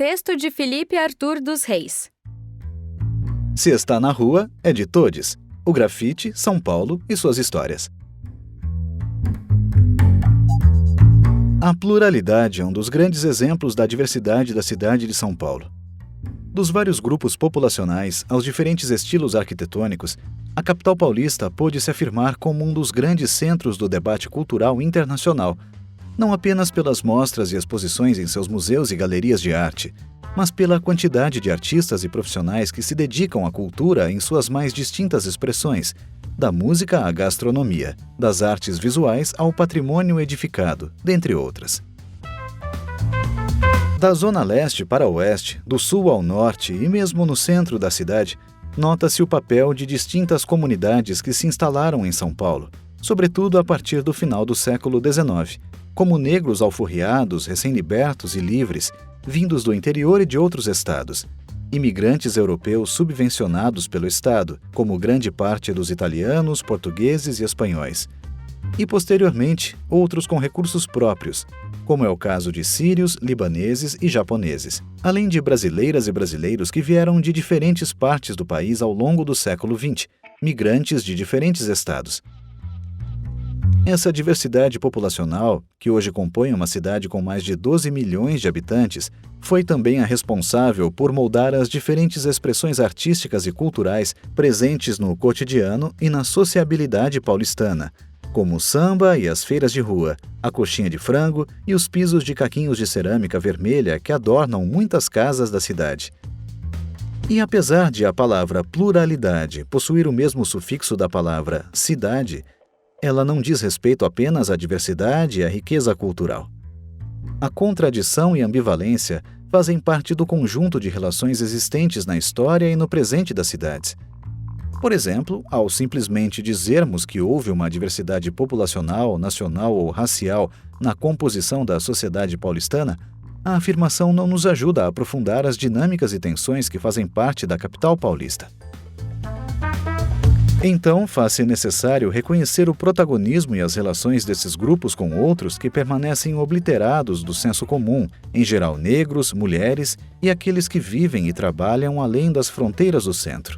Texto de Felipe Arthur dos Reis. Se está na rua, é de todes. O grafite, São Paulo e suas histórias. A pluralidade é um dos grandes exemplos da diversidade da cidade de São Paulo. Dos vários grupos populacionais aos diferentes estilos arquitetônicos, a capital paulista pôde se afirmar como um dos grandes centros do debate cultural internacional, não apenas pelas mostras e exposições em seus museus e galerias de arte, mas pela quantidade de artistas e profissionais que se dedicam à cultura em suas mais distintas expressões, da música à gastronomia, das artes visuais ao patrimônio edificado, dentre outras. Da zona leste para o oeste, do sul ao norte e mesmo no centro da cidade, nota-se o papel de distintas comunidades que se instalaram em São Paulo, sobretudo a partir do final do século XIX, como negros alforriados, recém-libertos e livres, vindos do interior e de outros estados, imigrantes europeus subvencionados pelo Estado, como grande parte dos italianos, portugueses e espanhóis, e, posteriormente, outros com recursos próprios, como é o caso de sírios, libaneses e japoneses, além de brasileiras e brasileiros que vieram de diferentes partes do país ao longo do século XX, migrantes de diferentes estados. Essa diversidade populacional, que hoje compõe uma cidade com mais de 12 milhões de habitantes, foi também a responsável por moldar as diferentes expressões artísticas e culturais presentes no cotidiano e na sociabilidade paulistana, como o samba e as feiras de rua, a coxinha de frango e os pisos de caquinhos de cerâmica vermelha que adornam muitas casas da cidade. E apesar de a palavra pluralidade possuir o mesmo sufixo da palavra cidade, ela não diz respeito apenas à diversidade e à riqueza cultural. A contradição e ambivalência fazem parte do conjunto de relações existentes na história e no presente das cidades. Por exemplo, ao simplesmente dizermos que houve uma diversidade populacional, nacional ou racial na composição da sociedade paulistana, a afirmação não nos ajuda a aprofundar as dinâmicas e tensões que fazem parte da capital paulista. Então, faz-se necessário reconhecer o protagonismo e as relações desses grupos com outros que permanecem obliterados do senso comum, em geral negros, mulheres e aqueles que vivem e trabalham além das fronteiras do centro.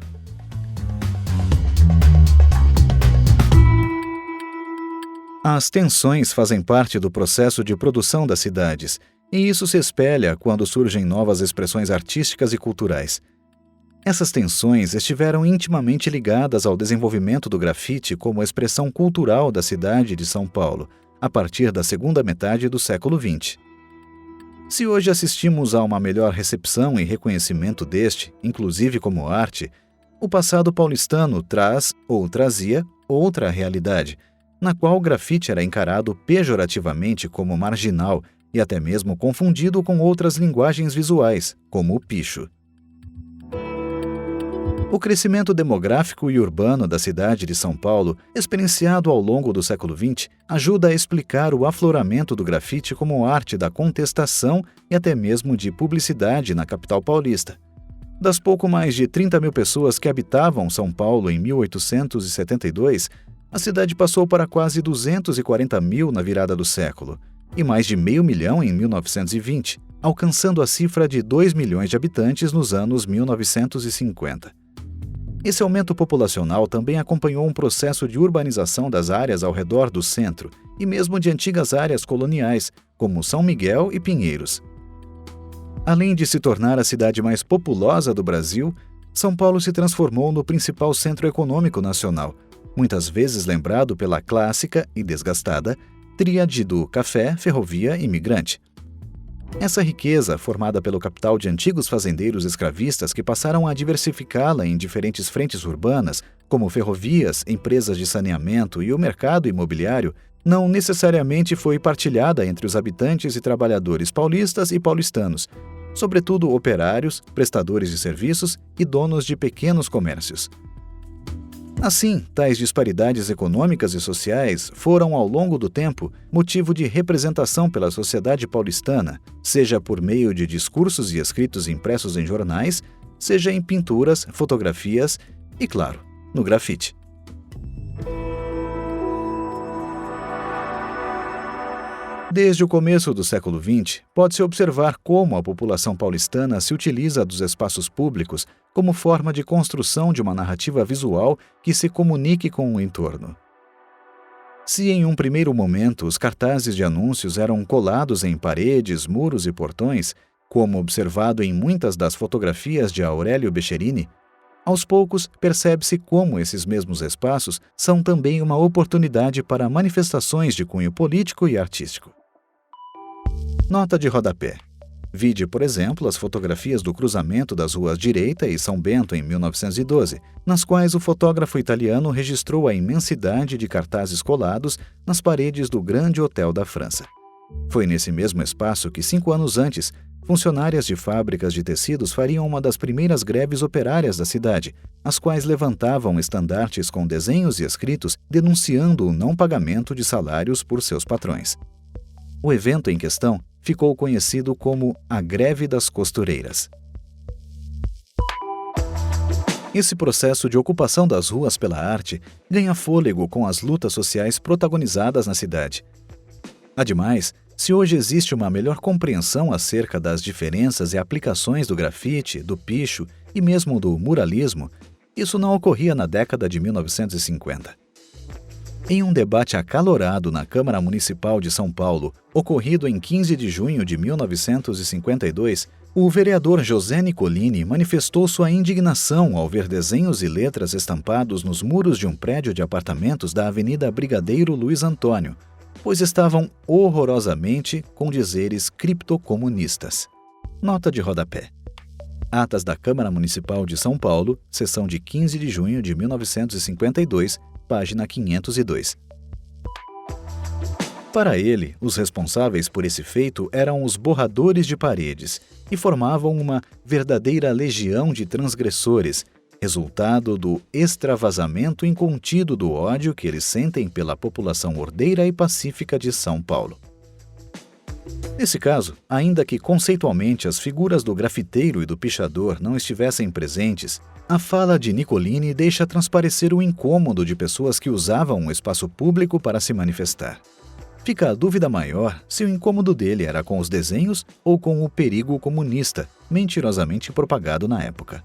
As tensões fazem parte do processo de produção das cidades, e isso se espelha quando surgem novas expressões artísticas e culturais. Essas tensões estiveram intimamente ligadas ao desenvolvimento do grafite como expressão cultural da cidade de São Paulo, a partir da segunda metade do século XX. Se hoje assistimos a uma melhor recepção e reconhecimento deste, inclusive como arte, o passado paulistano traz, ou trazia, outra realidade, na qual o grafite era encarado pejorativamente como marginal e até mesmo confundido com outras linguagens visuais, como o picho. O crescimento demográfico e urbano da cidade de São Paulo, experienciado ao longo do século XX, ajuda a explicar o afloramento do grafite como arte da contestação e até mesmo de publicidade na capital paulista. Das pouco mais de 30 mil pessoas que habitavam São Paulo em 1872, a cidade passou para quase 240 mil na virada do século, e mais de 500 mil em 1920, alcançando a cifra de 2 milhões de habitantes nos anos 1950. Esse aumento populacional também acompanhou um processo de urbanização das áreas ao redor do centro e mesmo de antigas áreas coloniais, como São Miguel e Pinheiros. Além de se tornar a cidade mais populosa do Brasil, São Paulo se transformou no principal centro econômico nacional, muitas vezes lembrado pela clássica e desgastada tríade do café, ferrovia e imigrante. Essa riqueza, formada pelo capital de antigos fazendeiros escravistas que passaram a diversificá-la em diferentes frentes urbanas, como ferrovias, empresas de saneamento e o mercado imobiliário, não necessariamente foi partilhada entre os habitantes e trabalhadores paulistas e paulistanos, sobretudo operários, prestadores de serviços e donos de pequenos comércios. Assim, tais disparidades econômicas e sociais foram, ao longo do tempo, motivo de representação pela sociedade paulistana, seja por meio de discursos e escritos impressos em jornais, seja em pinturas, fotografias e, claro, no grafite. Desde o começo do século XX, pode-se observar como a população paulistana se utiliza dos espaços públicos como forma de construção de uma narrativa visual que se comunique com o entorno. Se em um primeiro momento os cartazes de anúncios eram colados em paredes, muros e portões, como observado em muitas das fotografias de Aurélio Becherini, aos poucos percebe-se como esses mesmos espaços são também uma oportunidade para manifestações de cunho político e artístico. Nota de rodapé. Vide, por exemplo, as fotografias do cruzamento das ruas Direita e São Bento em 1912, nas quais o fotógrafo italiano registrou a imensidade de cartazes colados nas paredes do Grande Hotel da França. Foi nesse mesmo espaço que, 5 anos antes, funcionárias de fábricas de tecidos fariam uma das primeiras greves operárias da cidade, as quais levantavam estandartes com desenhos e escritos denunciando o não pagamento de salários por seus patrões. O evento em questão ficou conhecido como a Greve das Costureiras. Esse processo de ocupação das ruas pela arte ganha fôlego com as lutas sociais protagonizadas na cidade. Ademais, se hoje existe uma melhor compreensão acerca das diferenças e aplicações do grafite, do picho e mesmo do muralismo, isso não ocorria na década de 1950. Em um debate acalorado na Câmara Municipal de São Paulo, ocorrido em 15 de junho de 1952, o vereador José Nicolini manifestou sua indignação ao ver desenhos e letras estampados nos muros de um prédio de apartamentos da Avenida Brigadeiro Luiz Antônio, pois estavam horrorosamente com dizeres criptocomunistas. Nota de rodapé. Atas da Câmara Municipal de São Paulo, sessão de 15 de junho de 1952, página 502. Para ele, os responsáveis por esse feito eram os borradores de paredes e formavam uma verdadeira legião de transgressores, resultado do extravasamento incontido do ódio que eles sentem pela população ordeira e pacífica de São Paulo. Nesse caso, ainda que conceitualmente as figuras do grafiteiro e do pichador não estivessem presentes, a fala de Nicolini deixa transparecer o incômodo de pessoas que usavam o espaço público para se manifestar. Fica a dúvida maior se o incômodo dele era com os desenhos ou com o perigo comunista, mentirosamente propagado na época.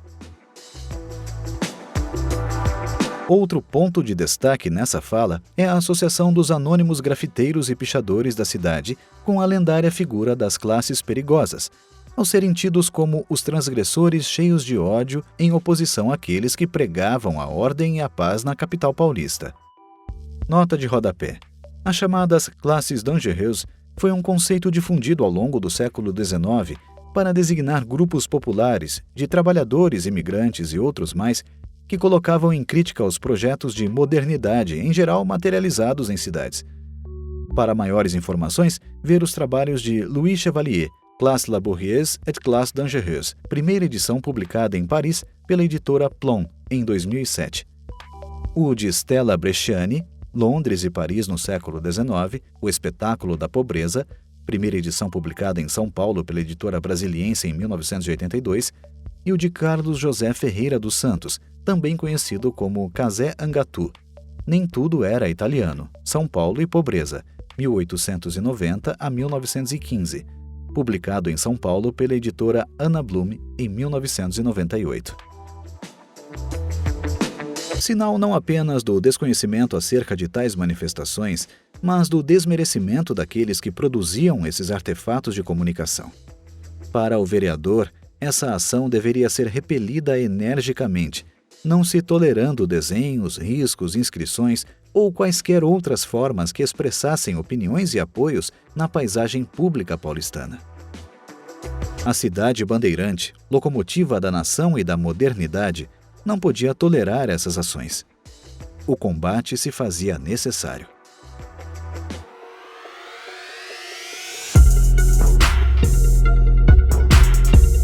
Outro ponto de destaque nessa fala é a associação dos anônimos grafiteiros e pichadores da cidade com a lendária figura das classes perigosas, ao serem tidos como os transgressores cheios de ódio em oposição àqueles que pregavam a ordem e a paz na capital paulista. Nota de rodapé. As chamadas classes dangereuses foi um conceito difundido ao longo do século XIX para designar grupos populares de trabalhadores, imigrantes e outros mais que colocavam em crítica os projetos de modernidade, em geral materializados em cidades. Para maiores informações, ver os trabalhos de Louis Chevalier, Classe laborieuse et classe dangereuse, primeira edição publicada em Paris pela editora Plon, em 2007. O de Stella Bresciani, Londres e Paris no século XIX, O Espetáculo da Pobreza, primeira edição publicada em São Paulo pela editora Brasiliense em 1982, e o de Carlos José Ferreira dos Santos, também conhecido como Casé Angatu. Nem tudo era italiano, São Paulo e Pobreza, 1890 a 1915, publicado em São Paulo pela editora Ana Blum em 1998. Sinal não apenas do desconhecimento acerca de tais manifestações, mas do desmerecimento daqueles que produziam esses artefatos de comunicação. Para o vereador, essa ação deveria ser repelida energicamente, não se tolerando desenhos, riscos, inscrições ou quaisquer outras formas que expressassem opiniões e apoios na paisagem pública paulistana. A cidade bandeirante, locomotiva da nação e da modernidade, não podia tolerar essas ações. O combate se fazia necessário.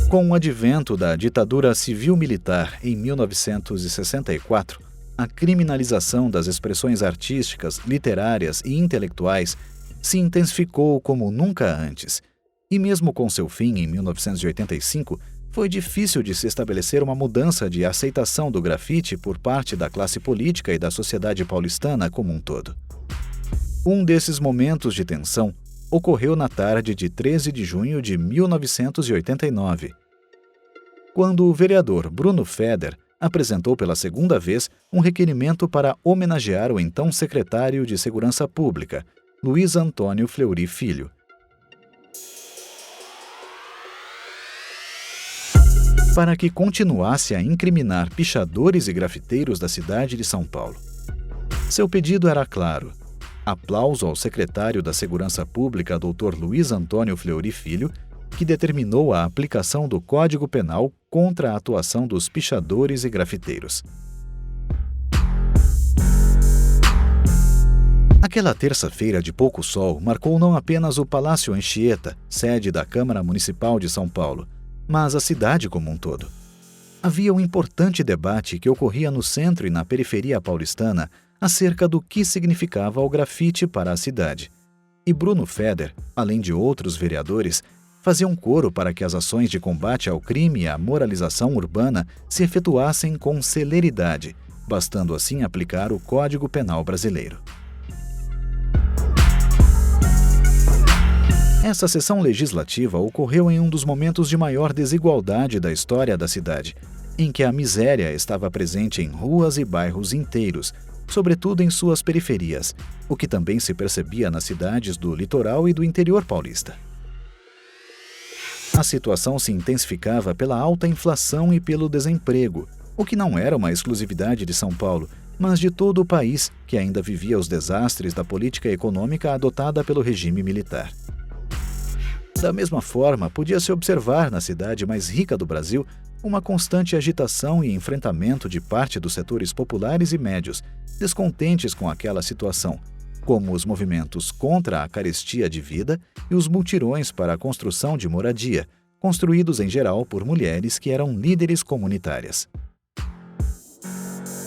Com o advento da ditadura civil-militar em 1964, a criminalização das expressões artísticas, literárias e intelectuais se intensificou como nunca antes, e mesmo com seu fim em 1985, foi difícil de se estabelecer uma mudança de aceitação do grafite por parte da classe política e da sociedade paulistana como um todo. Um desses momentos de tensão ocorreu na tarde de 13 de junho de 1989, quando o vereador Bruno Feder apresentou pela segunda vez um requerimento para homenagear o então secretário de Segurança Pública, Luiz Antônio Fleury Filho. Para que continuasse a incriminar pichadores e grafiteiros da cidade de São Paulo. Seu pedido era claro: aplauso ao secretário da Segurança Pública, Dr. Luiz Antônio Fleury Filho, que determinou a aplicação do Código Penal contra a atuação dos pichadores e grafiteiros. Aquela terça-feira de pouco sol marcou não apenas o Palácio Anchieta, sede da Câmara Municipal de São Paulo, mas a cidade como um todo. Havia um importante debate que ocorria no centro e na periferia paulistana acerca do que significava o grafite para a cidade. E Bruno Feder, além de outros vereadores, faziam coro para que as ações de combate ao crime e à moralização urbana se efetuassem com celeridade, bastando assim aplicar o Código Penal brasileiro. Essa sessão legislativa ocorreu em um dos momentos de maior desigualdade da história da cidade, em que a miséria estava presente em ruas e bairros inteiros, sobretudo em suas periferias, o que também se percebia nas cidades do litoral e do interior paulista. A situação se intensificava pela alta inflação e pelo desemprego, o que não era uma exclusividade de São Paulo, mas de todo o país, que ainda vivia os desastres da política econômica adotada pelo regime militar. Da mesma forma, podia-se observar na cidade mais rica do Brasil uma constante agitação e enfrentamento de parte dos setores populares e médios, descontentes com aquela situação, como os movimentos contra a carestia de vida e os mutirões para a construção de moradia, construídos em geral por mulheres que eram líderes comunitárias.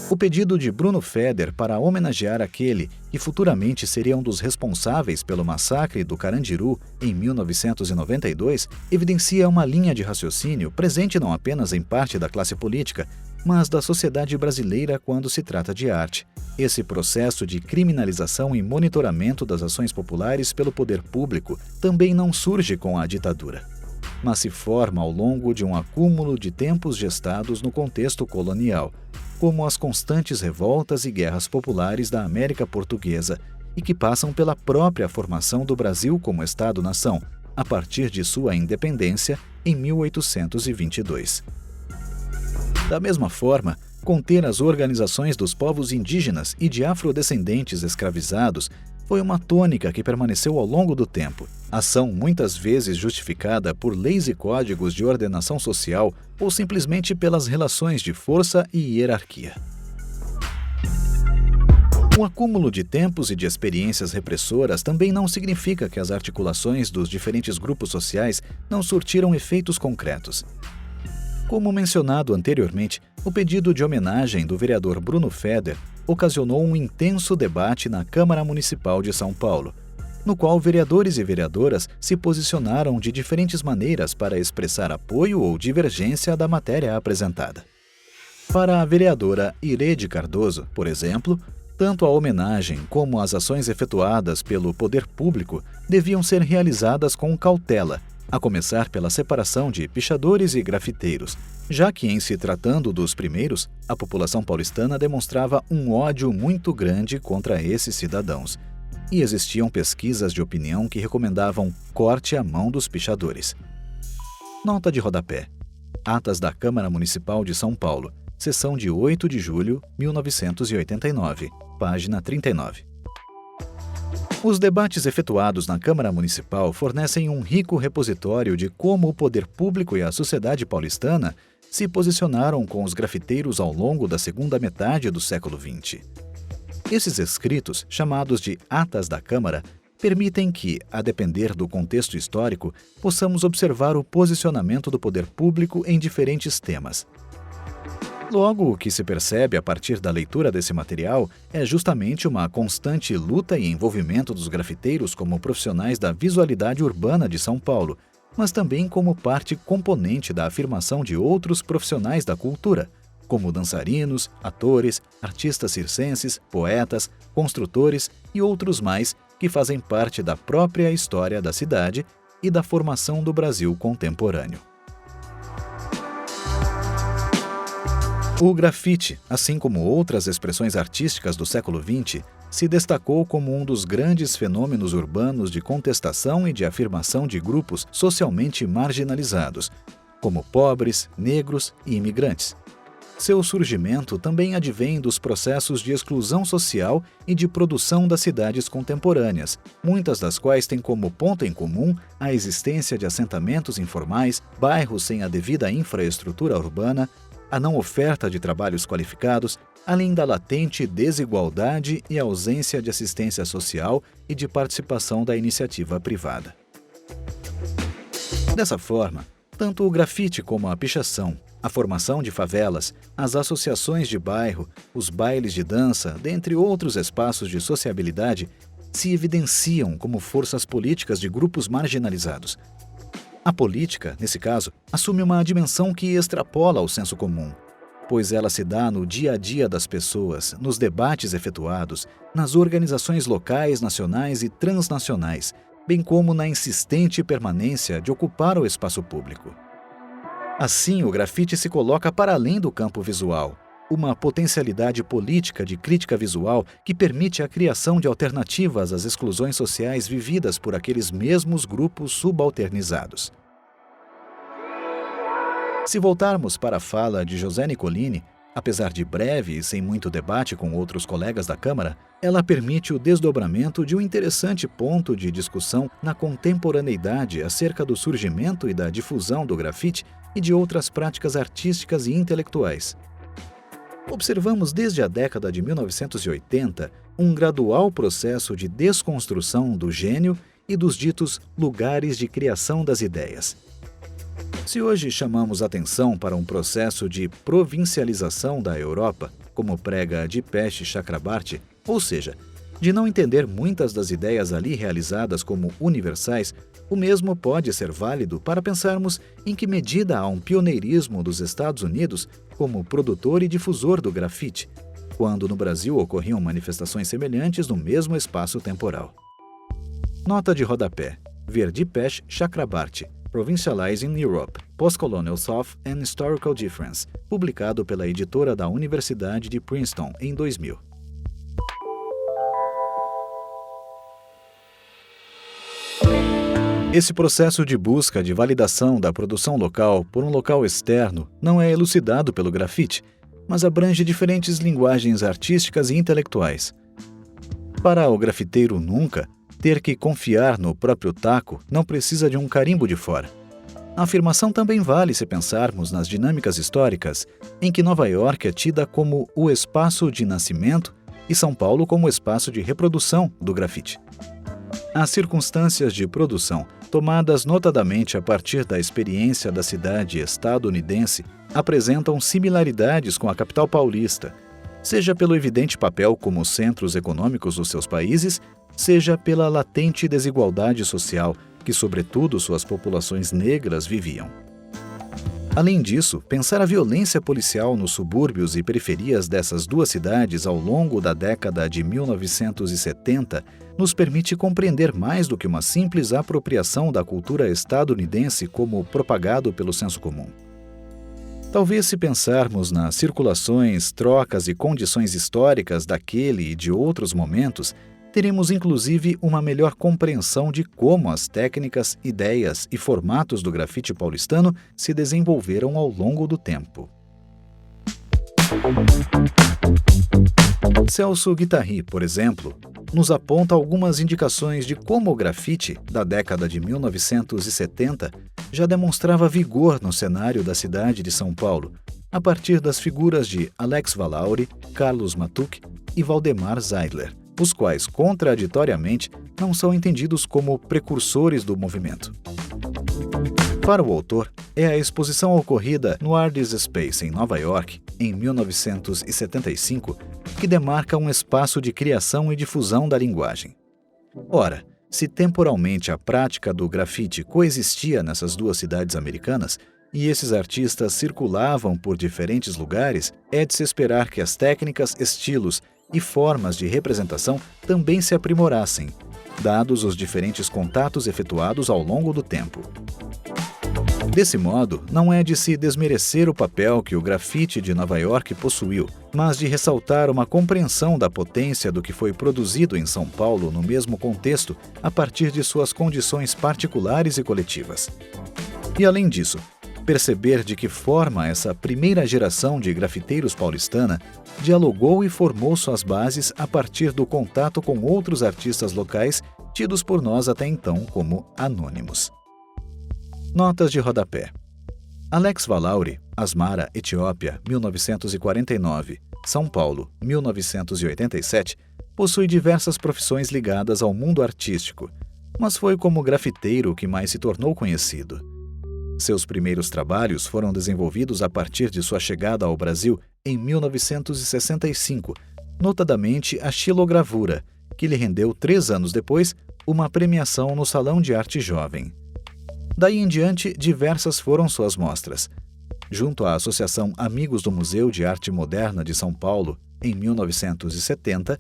O pedido de Bruno Feder para homenagear aquele que futuramente seria um dos responsáveis pelo massacre do Carandiru em 1992 evidencia uma linha de raciocínio presente não apenas em parte da classe política, mas da sociedade brasileira quando se trata de arte. Esse processo de criminalização e monitoramento das ações populares pelo poder público também não surge com a ditadura, mas se forma ao longo de um acúmulo de tempos gestados no contexto colonial, como as constantes revoltas e guerras populares da América Portuguesa e que passam pela própria formação do Brasil como Estado-nação, a partir de sua independência em 1822. Da mesma forma, conter as organizações dos povos indígenas e de afrodescendentes escravizados foi uma tônica que permaneceu ao longo do tempo, ação muitas vezes justificada por leis e códigos de ordenação social ou simplesmente pelas relações de força e hierarquia. O acúmulo de tempos e de experiências repressoras também não significa que as articulações dos diferentes grupos sociais não surtiram efeitos concretos. Como mencionado anteriormente, o pedido de homenagem do vereador Bruno Feder ocasionou um intenso debate na Câmara Municipal de São Paulo, no qual vereadores e vereadoras se posicionaram de diferentes maneiras para expressar apoio ou divergência da matéria apresentada. Para a vereadora Irede Cardoso, por exemplo, tanto a homenagem como as ações efetuadas pelo poder público deviam ser realizadas com cautela, a começar pela separação de pichadores e grafiteiros, já que, em se tratando dos primeiros, a população paulistana demonstrava um ódio muito grande contra esses cidadãos, e existiam pesquisas de opinião que recomendavam corte à mão dos pichadores. Nota de rodapé. Atas da Câmara Municipal de São Paulo, sessão de 8 de julho, 1989, página 39. Os debates efetuados na Câmara Municipal fornecem um rico repositório de como o poder público e a sociedade paulistana se posicionaram com os grafiteiros ao longo da segunda metade do século XX. Esses escritos, chamados de Atas da Câmara, permitem que, a depender do contexto histórico, possamos observar o posicionamento do poder público em diferentes temas. Logo, o que se percebe a partir da leitura desse material é justamente uma constante luta e envolvimento dos grafiteiros como profissionais da visualidade urbana de São Paulo, mas também como parte componente da afirmação de outros profissionais da cultura, como dançarinos, atores, artistas circenses, poetas, construtores e outros mais que fazem parte da própria história da cidade e da formação do Brasil contemporâneo. O grafite, assim como outras expressões artísticas do século XX, se destacou como um dos grandes fenômenos urbanos de contestação e de afirmação de grupos socialmente marginalizados, como pobres, negros e imigrantes. Seu surgimento também advém dos processos de exclusão social e de produção das cidades contemporâneas, muitas das quais têm como ponto em comum a existência de assentamentos informais, bairros sem a devida infraestrutura urbana, a não oferta de trabalhos qualificados, além da latente desigualdade e ausência de assistência social e de participação da iniciativa privada. Dessa forma, tanto o grafite como a pichação, a formação de favelas, as associações de bairro, os bailes de dança, dentre outros espaços de sociabilidade, se evidenciam como forças políticas de grupos marginalizados. A política, nesse caso, assume uma dimensão que extrapola o senso comum, pois ela se dá no dia a dia das pessoas, nos debates efetuados, nas organizações locais, nacionais e transnacionais, bem como na insistente permanência de ocupar o espaço público. Assim, o grafite se coloca para além do campo visual, uma potencialidade política de crítica visual que permite a criação de alternativas às exclusões sociais vividas por aqueles mesmos grupos subalternizados. Se voltarmos para a fala de José Nicolini, apesar de breve e sem muito debate com outros colegas da Câmara, ela permite o desdobramento de um interessante ponto de discussão na contemporaneidade acerca do surgimento e da difusão do grafite e de outras práticas artísticas e intelectuais. Observamos desde a década de 1980 um gradual processo de desconstrução do gênio e dos ditos lugares de criação das ideias. Se hoje chamamos atenção para um processo de provincialização da Europa, como prega Dipesh Chakrabarty, ou seja, de não entender muitas das ideias ali realizadas como universais, o mesmo pode ser válido para pensarmos em que medida há um pioneirismo dos Estados Unidos como produtor e difusor do grafite, quando no Brasil ocorriam manifestações semelhantes no mesmo espaço temporal. Nota de rodapé: ver Dipesh Chakrabarty, Provincializing Europe, Postcolonial South and Historical Difference, publicado pela editora da Universidade de Princeton em 2000. Esse processo de busca de validação da produção local por um local externo não é elucidado pelo grafite, mas abrange diferentes linguagens artísticas e intelectuais. Para o grafiteiro nunca, ter que confiar no próprio taco não precisa de um carimbo de fora. A afirmação também vale se pensarmos nas dinâmicas históricas em que Nova York é tida como o espaço de nascimento e São Paulo como o espaço de reprodução do grafite. As circunstâncias de produção, tomadas notadamente a partir da experiência da cidade estadunidense, apresentam similaridades com a capital paulista, seja pelo evidente papel como centros econômicos dos seus países, seja pela latente desigualdade social que, sobretudo, suas populações negras viviam. Além disso, pensar a violência policial nos subúrbios e periferias dessas duas cidades ao longo da década de 1970 nos permite compreender mais do que uma simples apropriação da cultura estadunidense como propagado pelo senso comum. Talvez, se pensarmos nas circulações, trocas e condições históricas daquele e de outros momentos, teremos inclusive uma melhor compreensão de como as técnicas, ideias e formatos do grafite paulistano se desenvolveram ao longo do tempo. Celso Guittari, por exemplo, nos aponta algumas indicações de como o grafite, da década de 1970, já demonstrava vigor no cenário da cidade de São Paulo, a partir das figuras de Alex Valauri, Carlos Matuque e Valdemar Zeidler, os quais, contraditoriamente, não são entendidos como precursores do movimento. Para o autor, é a exposição ocorrida no Artist Space, em Nova York, em 1975, que demarca um espaço de criação e difusão da linguagem. Ora, se temporalmente a prática do grafite coexistia nessas duas cidades americanas, e esses artistas circulavam por diferentes lugares, é de se esperar que as técnicas, estilos e formas de representação também se aprimorassem, dados os diferentes contatos efetuados ao longo do tempo. Desse modo, não é de se desmerecer o papel que o grafite de Nova York possuiu, mas de ressaltar uma compreensão da potência do que foi produzido em São Paulo no mesmo contexto, a partir de suas condições particulares e coletivas. E além disso, perceber de que forma essa primeira geração de grafiteiros paulistana dialogou e formou suas bases a partir do contato com outros artistas locais tidos por nós até então como anônimos. Notas de rodapé. Alex Valauri, Asmara, Etiópia, 1949, São Paulo, 1987, possui diversas profissões ligadas ao mundo artístico, mas foi como grafiteiro que mais se tornou conhecido. Seus primeiros trabalhos foram desenvolvidos a partir de sua chegada ao Brasil em 1965, notadamente a xilogravura, que lhe rendeu 3 anos depois uma premiação no Salão de Arte Jovem. Daí em diante, diversas foram suas mostras. Junto à Associação Amigos do Museu de Arte Moderna de São Paulo, em 1970,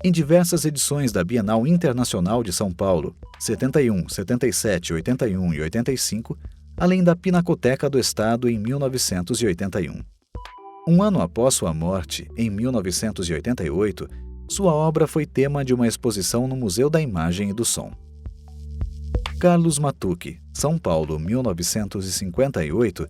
em diversas edições da Bienal Internacional de São Paulo, 71, 77, 81 e 85, além da Pinacoteca do Estado em 1981. Um ano após sua morte, em 1988, sua obra foi tema de uma exposição no Museu da Imagem e do Som. Carlos Matucci, São Paulo, 1958,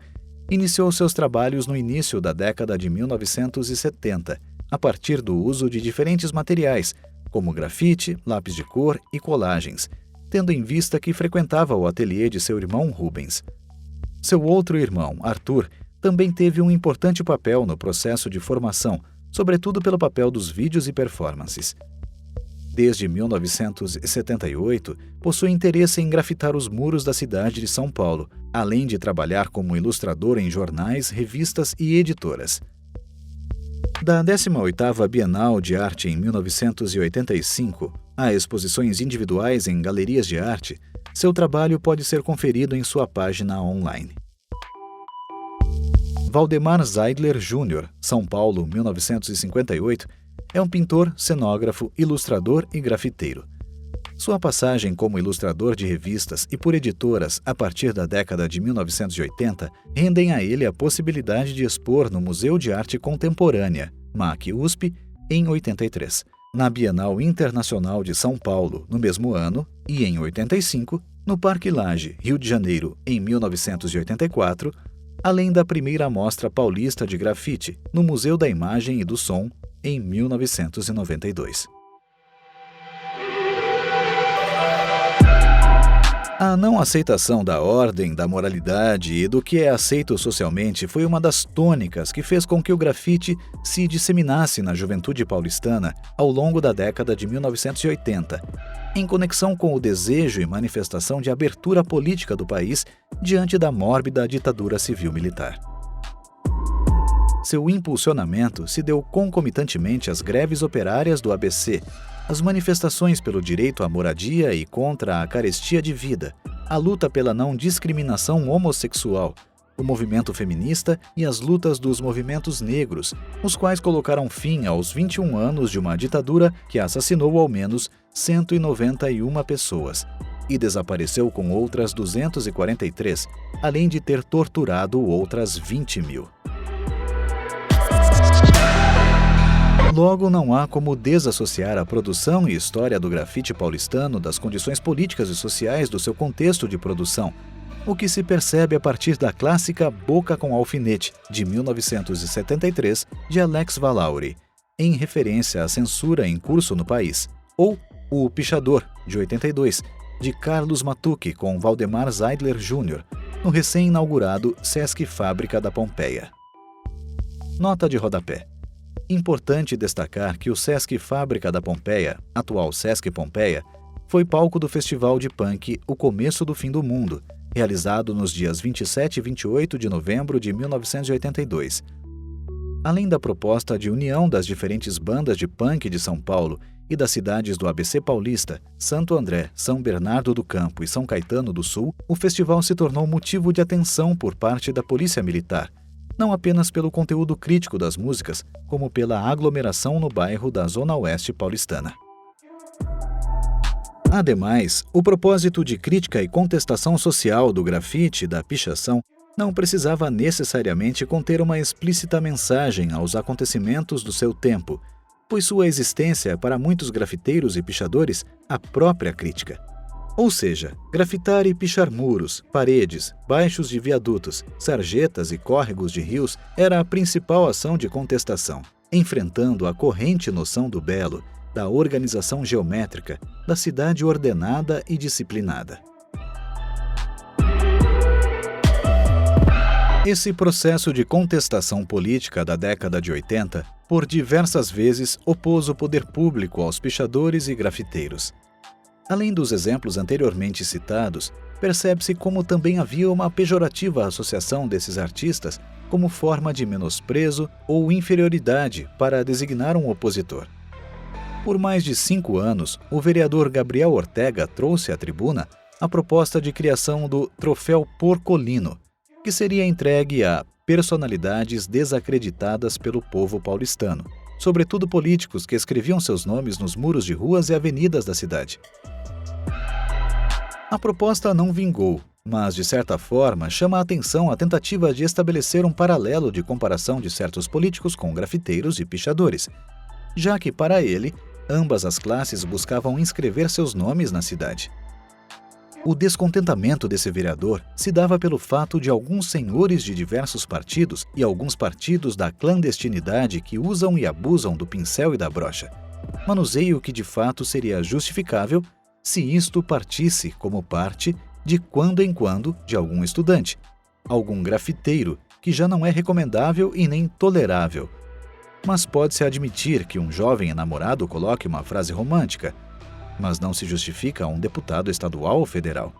iniciou seus trabalhos no início da década de 1970, a partir do uso de diferentes materiais, como grafite, lápis de cor e colagens, tendo em vista que frequentava o ateliê de seu irmão Rubens. Seu outro irmão, Arthur, também teve um importante papel no processo de formação, sobretudo pelo papel dos vídeos e performances. Desde 1978, possui interesse em grafitar os muros da cidade de São Paulo, além de trabalhar como ilustrador em jornais, revistas e editoras. Da 18ª Bienal de Arte em 1985 a exposições individuais em galerias de arte, seu trabalho pode ser conferido em sua página online. Valdemar Zeidler Jr., São Paulo, 1958, é um pintor, cenógrafo, ilustrador e grafiteiro. Sua passagem como ilustrador de revistas e por editoras a partir da década de 1980 rendem a ele a possibilidade de expor no Museu de Arte Contemporânea, MAC USP, em 83, na Bienal Internacional de São Paulo, no mesmo ano, e em 85, no Parque Lage, Rio de Janeiro, em 1984, além da primeira Mostra Paulista de Grafite, no Museu da Imagem e do Som, em 1992. A não aceitação da ordem, da moralidade e do que é aceito socialmente foi uma das tônicas que fez com que o grafite se disseminasse na juventude paulistana ao longo da década de 1980, em conexão com o desejo e manifestação de abertura política do país diante da mórbida ditadura civil-militar. Seu impulsionamento se deu concomitantemente às greves operárias do ABC, às manifestações pelo direito à moradia e contra a carestia de vida, a luta pela não discriminação homossexual, o movimento feminista e as lutas dos movimentos negros, os quais colocaram fim aos 21 anos de uma ditadura que assassinou ao menos 191 pessoas e desapareceu com outras 243, além de ter torturado outras 20 mil. Logo, não há como desassociar a produção e história do grafite paulistano das condições políticas e sociais do seu contexto de produção, o que se percebe a partir da clássica Boca com Alfinete, de 1973, de Alex Valauri, em referência à censura em curso no país, ou O Pichador, de 82, de Carlos Matucci com Valdemar Zeidler Jr., no recém-inaugurado Sesc Fábrica da Pompeia. Nota de rodapé. Importante destacar que o Sesc Fábrica da Pompeia, atual Sesc Pompeia, foi palco do festival de punk O Começo do Fim do Mundo, realizado nos dias 27 e 28 de novembro de 1982. Além da proposta de união das diferentes bandas de punk de São Paulo e das cidades do ABC Paulista, Santo André, São Bernardo do Campo e São Caetano do Sul, o festival se tornou motivo de atenção por parte da Polícia Militar, não apenas pelo conteúdo crítico das músicas, como pela aglomeração no bairro da Zona Oeste paulistana. Ademais, o propósito de crítica e contestação social do grafite e da pichação não precisava necessariamente conter uma explícita mensagem aos acontecimentos do seu tempo, pois sua existência é para muitos grafiteiros e pichadores a própria crítica. Ou seja, grafitar e pichar muros, paredes, baixos de viadutos, sarjetas e córregos de rios era a principal ação de contestação, enfrentando a corrente noção do belo, da organização geométrica, da cidade ordenada e disciplinada. Esse processo de contestação política da década de 80, por diversas vezes, opôs o poder público aos pichadores e grafiteiros. Além dos exemplos anteriormente citados, percebe-se como também havia uma pejorativa associação desses artistas como forma de menosprezo ou inferioridade para designar um opositor. Por mais de 5 anos, o vereador Gabriel Ortega trouxe à tribuna a proposta de criação do Troféu Porcolino, que seria entregue a personalidades desacreditadas pelo povo paulistano, sobretudo políticos que escreviam seus nomes nos muros de ruas e avenidas da cidade. A proposta não vingou, mas, de certa forma, chama a atenção a tentativa de estabelecer um paralelo de comparação de certos políticos com grafiteiros e pichadores, já que, para ele, ambas as classes buscavam inscrever seus nomes na cidade. O descontentamento desse vereador se dava pelo fato de alguns senhores de diversos partidos e alguns partidos da clandestinidade que usam e abusam do pincel e da brocha, manuseio que de fato seria justificável se isto partisse como parte, de quando em quando, de algum estudante, algum grafiteiro, que já não é recomendável e nem tolerável. Mas pode-se admitir que um jovem enamorado coloque uma frase romântica, mas não se justifica a um deputado estadual ou federal.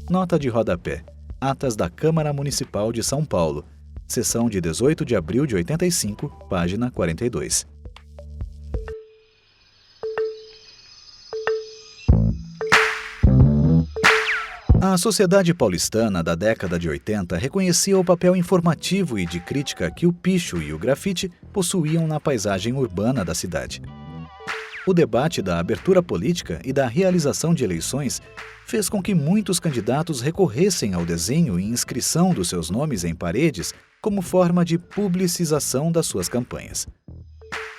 Nota de rodapé. Atas da Câmara Municipal de São Paulo. Sessão de 18 de abril de 85, página 42. A sociedade paulistana da década de 80 reconhecia o papel informativo e de crítica que o picho e o grafite possuíam na paisagem urbana da cidade. O debate da abertura política e da realização de eleições fez com que muitos candidatos recorressem ao desenho e inscrição dos seus nomes em paredes como forma de publicização das suas campanhas.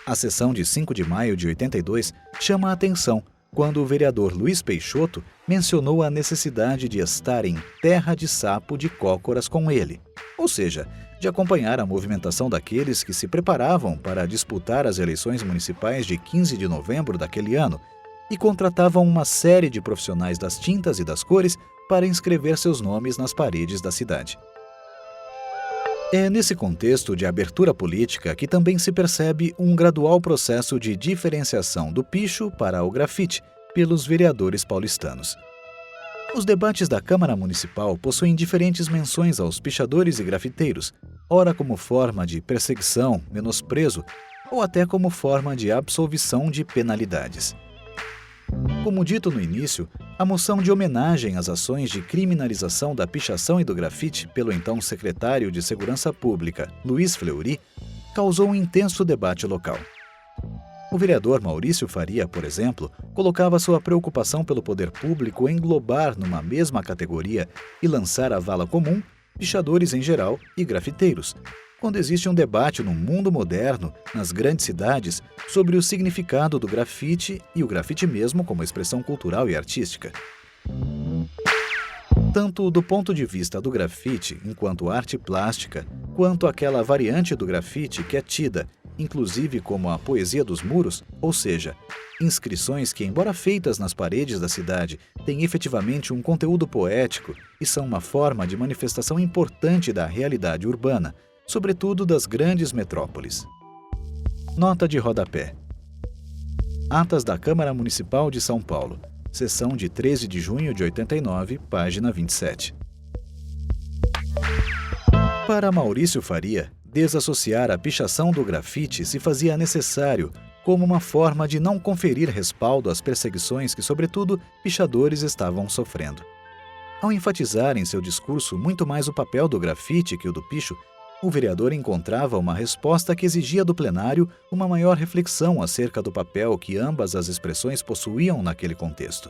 A sessão de 5 de maio de 82 chama a atenção quando o vereador Luiz Peixoto mencionou a necessidade de estar em terra de sapo de cócoras com ele, ou seja, de acompanhar a movimentação daqueles que se preparavam para disputar as eleições municipais de 15 de novembro daquele ano e contratavam uma série de profissionais das tintas e das cores para inscrever seus nomes nas paredes da cidade. É nesse contexto de abertura política que também se percebe um gradual processo de diferenciação do picho para o grafite pelos vereadores paulistanos. Os debates da Câmara Municipal possuem diferentes menções aos pichadores e grafiteiros, ora como forma de perseguição, menosprezo, ou até como forma de absolvição de penalidades. Como dito no início, a moção de homenagem às ações de criminalização da pichação e do grafite pelo então secretário de Segurança Pública, Luiz Fleury, causou um intenso debate local. O vereador Maurício Faria, por exemplo, colocava sua preocupação pelo poder público englobar numa mesma categoria e lançar à vala comum pichadores em geral e grafiteiros, quando existe um debate no mundo moderno, nas grandes cidades, sobre o significado do grafite e o grafite mesmo como expressão cultural e artística. Tanto do ponto de vista do grafite enquanto arte plástica, quanto aquela variante do grafite que é tida, inclusive como a poesia dos muros, ou seja, inscrições que, embora feitas nas paredes da cidade, têm efetivamente um conteúdo poético e são uma forma de manifestação importante da realidade urbana, sobretudo das grandes metrópoles. Nota de rodapé. Atas da Câmara Municipal de São Paulo. Sessão de 13 de junho de 89, página 27. Para Maurício Faria, desassociar a pichação do grafite se fazia necessário como uma forma de não conferir respaldo às perseguições que, sobretudo, pichadores estavam sofrendo. Ao enfatizar em seu discurso muito mais o papel do grafite que o do picho, O vereador encontrava uma resposta que exigia do plenário uma maior reflexão acerca do papel que ambas as expressões possuíam naquele contexto.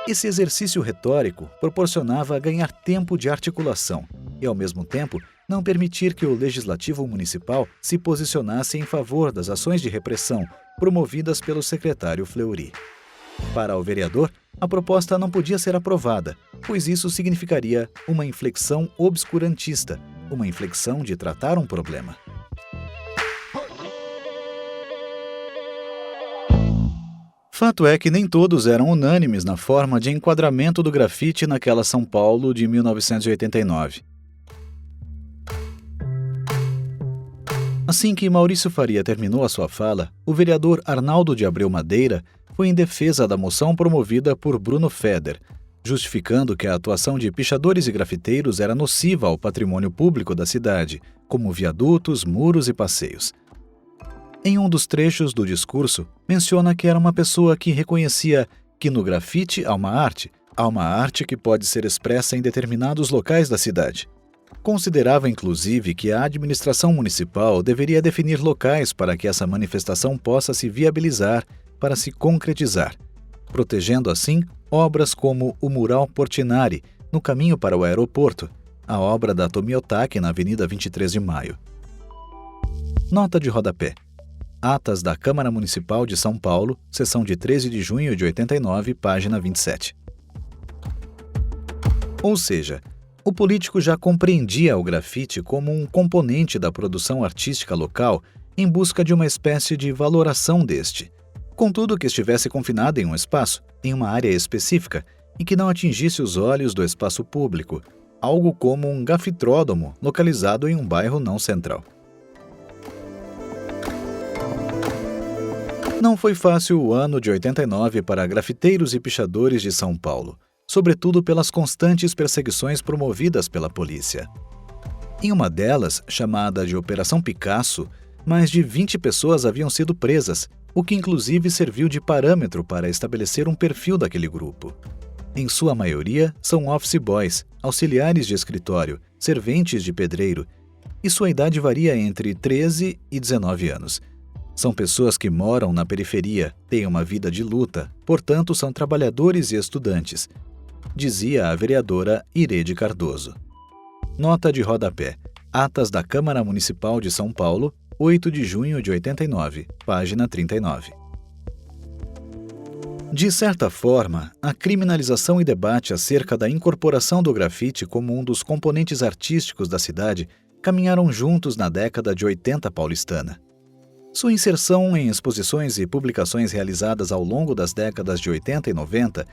Esse exercício retórico proporcionava ganhar tempo de articulação e, ao mesmo tempo, não permitir que o legislativo municipal se posicionasse em favor das ações de repressão promovidas pelo secretário Fleury. Para o vereador, a proposta não podia ser aprovada, pois isso significaria uma inflexão obscurantista, uma inflexão de tratar um problema. Fato é que nem todos eram unânimes na forma de enquadramento do grafite naquela São Paulo de 1989. Assim que Maurício Faria terminou a sua fala, o vereador Arnaldo de Abreu Madeira foi em defesa da moção promovida por Bruno Feder, justificando que a atuação de pichadores e grafiteiros era nociva ao patrimônio público da cidade, como viadutos, muros e passeios. Em um dos trechos do discurso, menciona que era uma pessoa que reconhecia que no grafite há uma arte que pode ser expressa em determinados locais da cidade. Considerava, inclusive, que a administração municipal deveria definir locais para que essa manifestação possa se viabilizar, para se concretizar, protegendo, assim, obras como o Mural Portinari, no caminho para o aeroporto, a obra da Tomiotaki na Avenida 23 de Maio. Nota de rodapé. Atas da Câmara Municipal de São Paulo, sessão de 13 de junho de 89, página 27. Ou seja, o político já compreendia o grafite como um componente da produção artística local em busca de uma espécie de valoração deste, contudo que estivesse confinado em um espaço, em uma área específica, e que não atingisse os olhos do espaço público, algo como um grafitródromo localizado em um bairro não central. Não foi fácil o ano de 89 para grafiteiros e pichadores de São Paulo, sobretudo pelas constantes perseguições promovidas pela polícia. Em uma delas, chamada de Operação Picasso, mais de 20 pessoas haviam sido presas, o que inclusive serviu de parâmetro para estabelecer um perfil daquele grupo. Em sua maioria, são office boys, auxiliares de escritório, serventes de pedreiro, e sua idade varia entre 13 e 19 anos. São pessoas que moram na periferia, têm uma vida de luta, portanto são trabalhadores e estudantes, dizia a vereadora Irede Cardoso. Nota de rodapé. Atas da Câmara Municipal de São Paulo, 8 de junho de 89, página 39. De certa forma, a criminalização e debate acerca da incorporação do grafite como um dos componentes artísticos da cidade caminharam juntos na década de 80 paulistana. Sua inserção em exposições e publicações realizadas ao longo das décadas de 80 e 90,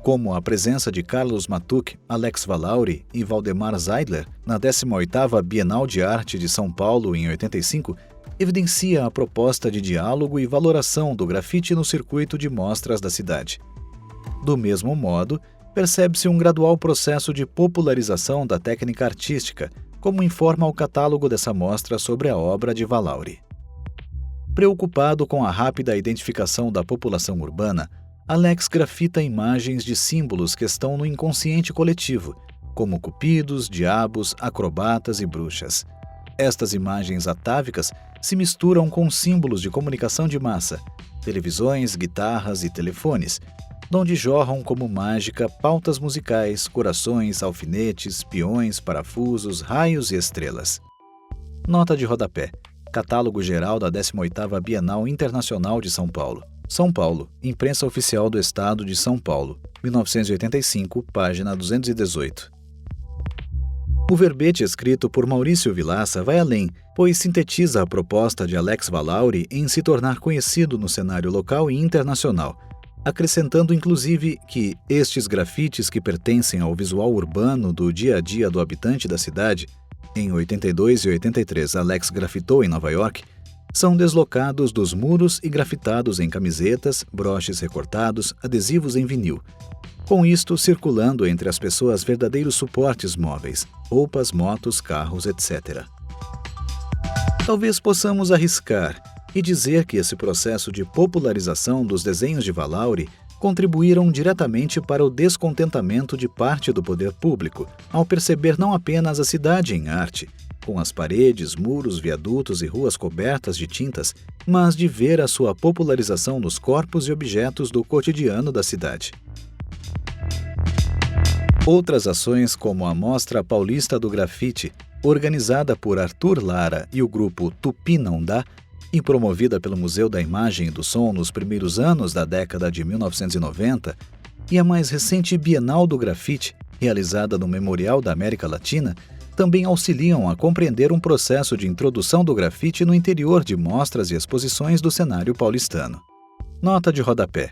como a presença de Carlos Matuque, Alex Valauri e Valdemar Zeidler na 18ª Bienal de Arte de São Paulo em 85, evidencia a proposta de diálogo e valoração do grafite no circuito de mostras da cidade. Do mesmo modo, percebe-se um gradual processo de popularização da técnica artística, como informa o catálogo dessa mostra sobre a obra de Valauri. Preocupado com a rápida identificação da população urbana, Alex grafita imagens de símbolos que estão no inconsciente coletivo, como cupidos, diabos, acrobatas e bruxas. Estas imagens atávicas se misturam com símbolos de comunicação de massa, televisões, guitarras e telefones, donde jorram como mágica pautas musicais, corações, alfinetes, peões, parafusos, raios e estrelas. Nota de rodapé. Catálogo geral da 18ª Bienal Internacional de São Paulo. São Paulo, Imprensa Oficial do Estado de São Paulo, 1985, página 218. O verbete escrito por Maurício Vilaça vai além, pois sintetiza a proposta de Alex Valauri em se tornar conhecido no cenário local e internacional, acrescentando inclusive que estes grafites que pertencem ao visual urbano do dia a dia do habitante da cidade, em 82 e 83 Alex grafitou em Nova York, são deslocados dos muros e grafitados em camisetas, broches recortados, adesivos em vinil. Com isto, circulando entre as pessoas verdadeiros suportes móveis, roupas, motos, carros, etc. Talvez possamos arriscar e dizer que esse processo de popularização dos desenhos de Valauri contribuíram diretamente para o descontentamento de parte do poder público, ao perceber não apenas a cidade em arte, com as paredes, muros, viadutos e ruas cobertas de tintas, mas de ver a sua popularização nos corpos e objetos do cotidiano da cidade. Outras ações, como a Mostra Paulista do Grafite, organizada por Arthur Lara e o grupo Tupi Não Dá, e promovida pelo Museu da Imagem e do Som nos primeiros anos da década de 1990, e a mais recente Bienal do Grafite, realizada no Memorial da América Latina, também auxiliam a compreender um processo de introdução do grafite no interior de mostras e exposições do cenário paulistano. Nota de rodapé.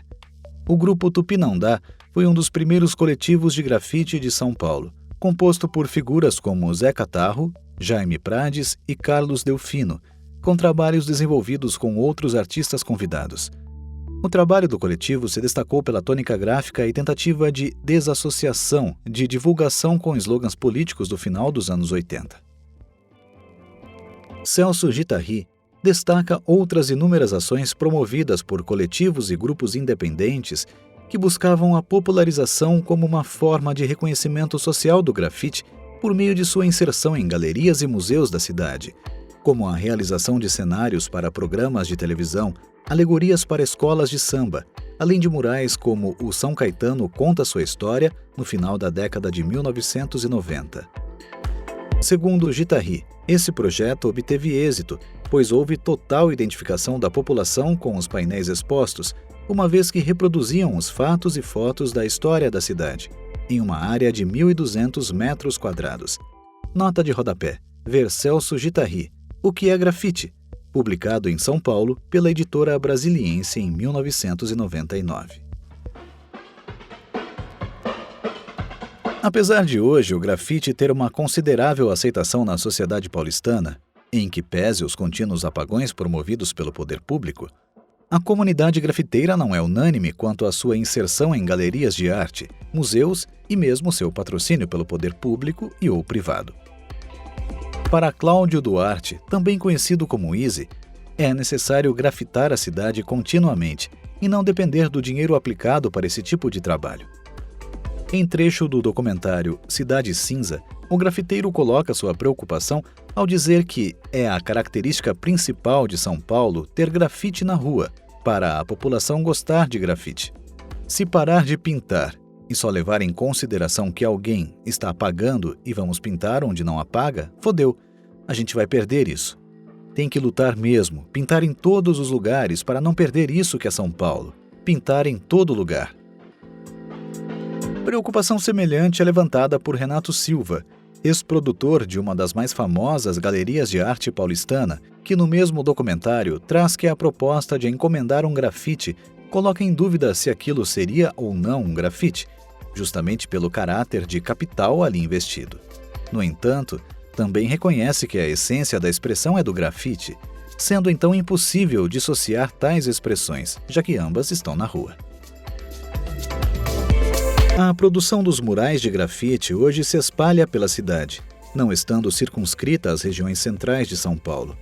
O grupo Tupi Não Dá foi um dos primeiros coletivos de grafite de São Paulo, composto por figuras como Zé Catarro, Jaime Prades e Carlos Delfino, com trabalhos desenvolvidos com outros artistas convidados. O trabalho do coletivo se destacou pela tônica gráfica e tentativa de desassociação de divulgação com slogans políticos do final dos anos 80. Celso Guittari destaca outras inúmeras ações promovidas por coletivos e grupos independentes que buscavam a popularização como uma forma de reconhecimento social do grafite por meio de sua inserção em galerias e museus da cidade, como a realização de cenários para programas de televisão, alegorias para escolas de samba, além de murais como o São Caetano Conta Sua História, no final da década de 1990. Segundo Guittari, esse projeto obteve êxito, pois houve total identificação da população com os painéis expostos, uma vez que reproduziam os fatos e fotos da história da cidade, em uma área de 1.200 metros quadrados. Nota de rodapé. Ver Celso Guittari, O que é grafite? Publicado em São Paulo pela editora Brasiliense em 1999. Apesar de hoje o grafite ter uma considerável aceitação na sociedade paulistana, em que pese os contínuos apagões promovidos pelo poder público, a comunidade grafiteira não é unânime quanto à sua inserção em galerias de arte, museus e mesmo seu patrocínio pelo poder público e ou privado. Para Cláudio Duarte, também conhecido como Easy, é necessário grafitar a cidade continuamente e não depender do dinheiro aplicado para esse tipo de trabalho. Em trecho do documentário Cidade Cinza, o grafiteiro coloca sua preocupação ao dizer que é a característica principal de São Paulo ter grafite na rua, para a população gostar de grafite. Se parar de pintar e só levar em consideração que alguém está apagando e vamos pintar onde não apaga, fodeu. A gente vai perder isso. Tem que lutar mesmo, pintar em todos os lugares para não perder isso que é São Paulo. Pintar em todo lugar. Preocupação semelhante é levantada por Renato Silva, ex-produtor de uma das mais famosas galerias de arte paulistana, que no mesmo documentário traz que a proposta de encomendar um grafite coloca em dúvida se aquilo seria ou não um grafite, justamente pelo caráter de capital ali investido. No entanto, também reconhece que a essência da expressão é do grafite, sendo então impossível dissociar tais expressões, já que ambas estão na rua. A produção dos murais de grafite hoje se espalha pela cidade, não estando circunscrita às regiões centrais de São Paulo.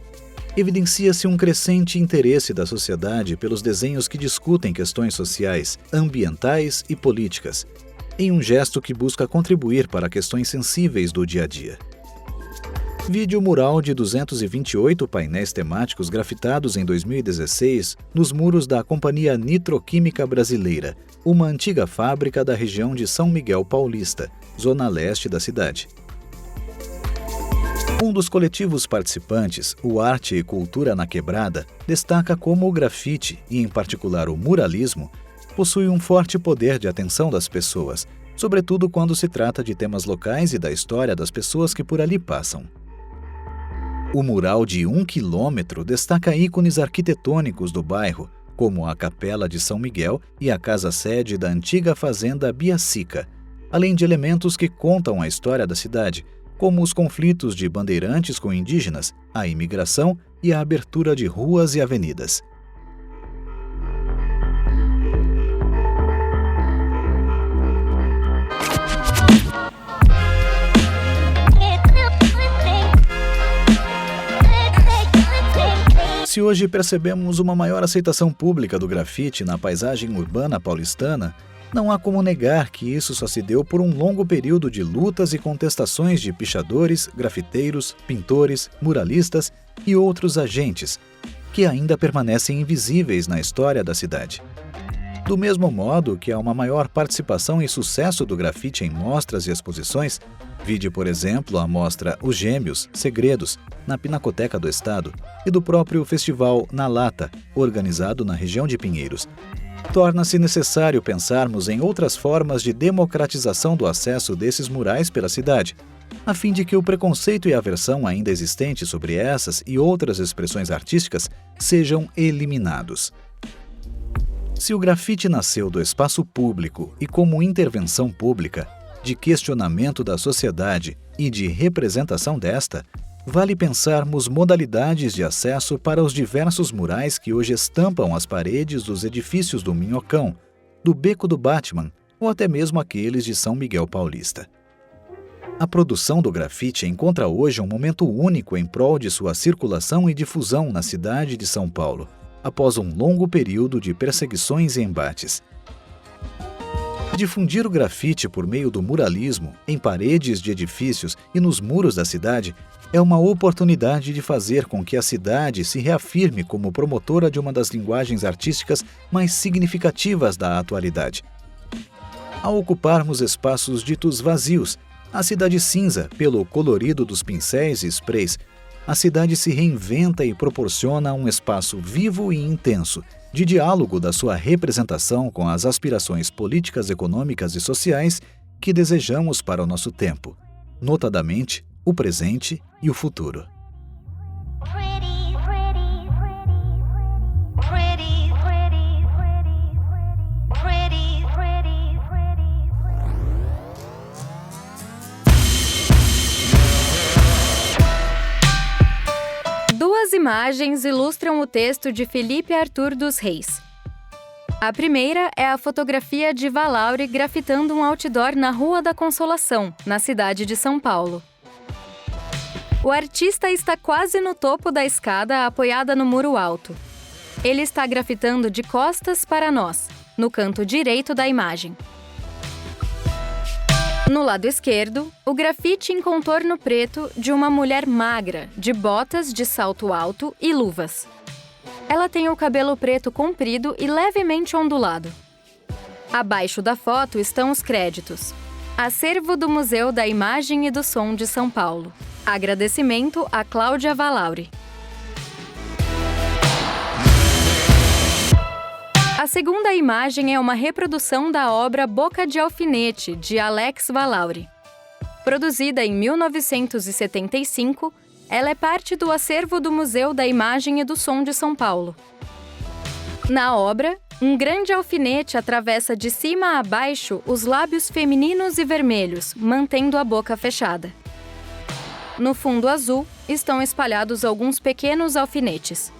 Evidencia-se um crescente interesse da sociedade pelos desenhos que discutem questões sociais, ambientais e políticas, em um gesto que busca contribuir para questões sensíveis do dia a dia. Vídeo mural de 228 painéis temáticos grafitados em 2016 nos muros da Companhia Nitroquímica Brasileira, uma antiga fábrica da região de São Miguel Paulista, zona leste da cidade. Um dos coletivos participantes, o Arte e Cultura na Quebrada, destaca como o grafite, e em particular o muralismo, possui um forte poder de atenção das pessoas, sobretudo quando se trata de temas locais e da história das pessoas que por ali passam. O mural de 1 quilômetro destaca ícones arquitetônicos do bairro, como a Capela de São Miguel e a casa-sede da antiga fazenda Biacica, além de elementos que contam a história da cidade, como os conflitos de bandeirantes com indígenas, a imigração e a abertura de ruas e avenidas. Se hoje percebemos uma maior aceitação pública do grafite na paisagem urbana paulistana, Não há como negar que isso só se deu por um longo período de lutas e contestações de pichadores, grafiteiros, pintores, muralistas e outros agentes, que ainda permanecem invisíveis na história da cidade. Do mesmo modo que há uma maior participação e sucesso do grafite em mostras e exposições, vide, por exemplo, a mostra Os Gêmeos, Segredos, na Pinacoteca do Estado, e do próprio festival Na Lata, organizado na região de Pinheiros, torna-se necessário pensarmos em outras formas de democratização do acesso desses murais pela cidade, a fim de que o preconceito e aversão ainda existentes sobre essas e outras expressões artísticas sejam eliminados. Se o grafite nasceu do espaço público e como intervenção pública, de questionamento da sociedade e de representação desta, vale pensarmos modalidades de acesso para os diversos murais que hoje estampam as paredes dos edifícios do Minhocão, do Beco do Batman ou até mesmo aqueles de São Miguel Paulista. A produção do grafite encontra hoje um momento único em prol de sua circulação e difusão na cidade de São Paulo, após um longo período de perseguições e embates. Difundir o grafite por meio do muralismo em paredes de edifícios e nos muros da cidade é uma oportunidade de fazer com que a cidade se reafirme como promotora de uma das linguagens artísticas mais significativas da atualidade. Ao ocuparmos espaços ditos vazios, a cidade cinza, pelo colorido dos pincéis e sprays, a cidade se reinventa e proporciona um espaço vivo e intenso de diálogo da sua representação com as aspirações políticas, econômicas e sociais que desejamos para o nosso tempo, notadamente o presente e o futuro. Duas imagens ilustram o texto de Felipe Arthur dos Reis. A primeira é a fotografia de Valauri grafitando um outdoor na Rua da Consolação, na cidade de São Paulo. O artista está quase no topo da escada, apoiada no muro alto. Ele está grafitando de costas para nós, no canto direito da imagem. No lado esquerdo, o grafite em contorno preto de uma mulher magra, de botas de salto alto e luvas. Ela tem o cabelo preto comprido e levemente ondulado. Abaixo da foto estão os créditos: Acervo do Museu da Imagem e do Som de São Paulo. Agradecimento a Cláudia Valauri. A segunda imagem é uma reprodução da obra Boca de Alfinete, de Alex Valauri. Produzida em 1975, ela é parte do acervo do Museu da Imagem e do Som de São Paulo. Na obra, um grande alfinete atravessa de cima a baixo os lábios femininos e vermelhos, mantendo a boca fechada. No fundo azul, estão espalhados alguns pequenos alfinetes.